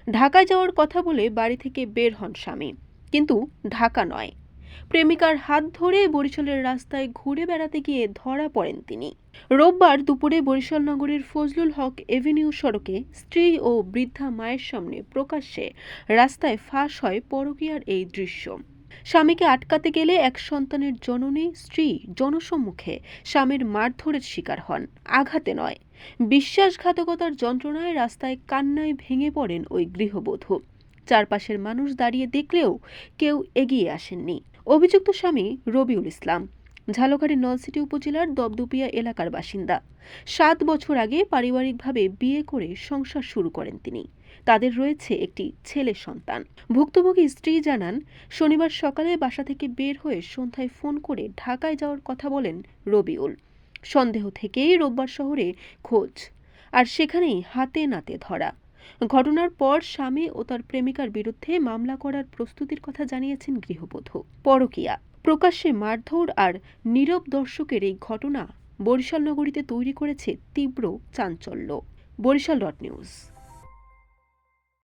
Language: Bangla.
ঢাকায় যাওয়ার কথা বলে বাড়ি থেকে বের হন স্বামী, কিন্তু ঢাকা নয়। প্রেমিকার হাত ধরে বরিশালের রাস্তায় ঘুরে বেড়াতে গিয়ে ধরা পড়েন তিনি। রোববার দুপুরে বরিশাল নগরীর ফজলুল হক এভিনিউ সড়কে স্ত্রী ও বৃদ্ধা মায়ের সামনে প্রকাশ্যে রাস্তায় ফাঁস হয় পরকীয়ার এই দৃশ্য। স্বামীকে আটকাতে গেলে এক সন্তানের জননী স্ত্রী জনসম্মুখে স্বামীর মারধরের শিকার হন। আঘাতে নয়, বিশ্বাসঘাতকতার যন্ত্রণায় রাস্তায় কান্নায় ভেঙে পড়েন ওই গৃহবধূ। চারপাশের মানুষ দাঁড়িয়ে দেখলেও কেউ এগিয়ে আসেননি। অভিযুক্ত স্বামী রবিউল ইসলাম ঝালকাঠির নলছিটি উপজেলার দপদপিয়া এলাকার বাসিন্দা। 7 বছর আগে পারিবারিকভাবে বিয়ে করে সংসার শুরু করেন তিনি। তাদের রয়েছে একটি ছেলে সন্তান। ভুক্তভোগী স্ত্রী জানান, শনিবার সকালে বাসা থেকে বের হয়ে সন্ধ্যায় ফোন করে ঢাকায় যাওয়ার কথা বলেন রবিউল। সন্দেহ থেকেই রোববার শহরে খোঁজ, আর সেখানেই হাতে নাতে ধরা। ঘটনার পর স্বামী ও তার প্রেমিকার বিরুদ্ধে মামলা করার প্রস্তুতির কথা জানিয়েছেন গৃহবধূ। পরকীয়া, প্রকাশ্যে মারধর আর নীরব দর্শকের এই ঘটনা বরিশাল নগরীতে তৈরি করেছে তীব্র চাঞ্চল্য। বরিশাল.নিউজ।